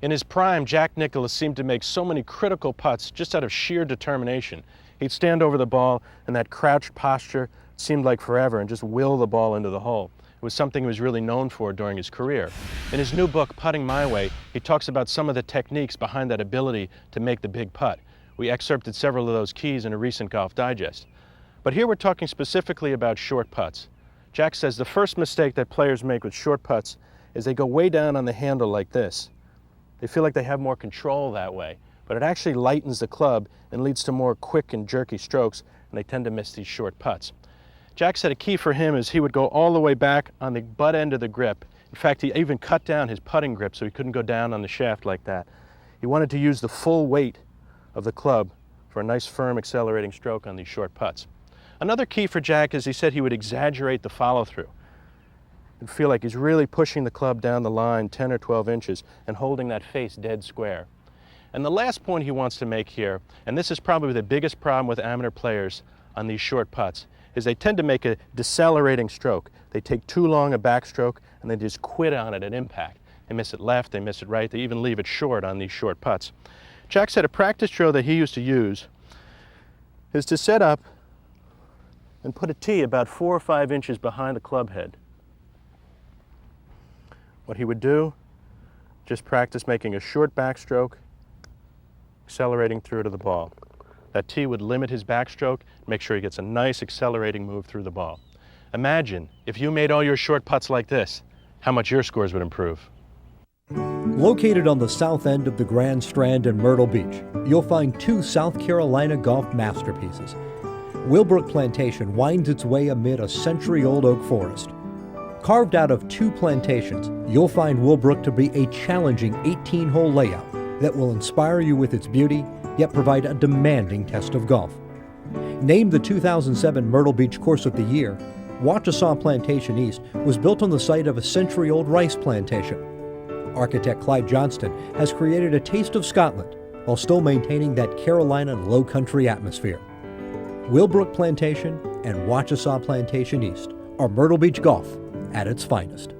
In his prime, Jack Nicklaus seemed to make so many critical putts just out of sheer determination. He'd stand over the ball in that crouched posture, seemed like forever, and just will the ball into the hole. It was something he was really known for during his career. In his new book, Putting My Way, he talks about some of the techniques behind that ability to make the big putt. We excerpted several of those keys in a recent Golf Digest. But here we're talking specifically about short putts. Jack says the first mistake that players make with short putts is they go way down on the handle like this. They feel like they have more control that way, but it actually lightens the club and leads to more quick and jerky strokes, and they tend to miss these short putts. Jack said a key for him is he would go all the way back on the butt end of the grip. In fact, he even cut down his putting grip so he couldn't go down on the shaft like that. He wanted to use the full weight of the club for a nice firm accelerating stroke on these short putts. Another key for Jack is he said he would exaggerate the follow-through and feel like he's really pushing the club down the line 10 or 12 inches and holding that face dead square. And the last point he wants to make here, and this is probably the biggest problem with amateur players on these short putts, is they tend to make a decelerating stroke. They take too long a backstroke and they just quit on it at impact. They miss it left, they miss it right, they even leave it short on these short putts. Jack said a practice drill that he used to use is to set up and put a tee about 4 or 5 inches behind the club head. What he would do, just practice making a short backstroke, accelerating through to the ball. That tee would limit his backstroke, make sure he gets a nice accelerating move through the ball. Imagine if you made all your short putts like this, how much your scores would improve. Located on the south end of the Grand Strand in Myrtle Beach, you'll find 2 South Carolina golf masterpieces. Willbrook Plantation winds its way amid a century-old oak forest. Carved out of 2 plantations, you'll find Willbrook to be a challenging 18-hole layout that will inspire you with its beauty, yet provide a demanding test of golf. Named the 2007 Myrtle Beach Course of the Year, Wachasaw Plantation East was built on the site of a century-old rice plantation. Architect Clyde Johnston has created a taste of Scotland while still maintaining that Carolina low country atmosphere. Willbrook Plantation and Wachasaw Plantation East are Myrtle Beach golf at its finest.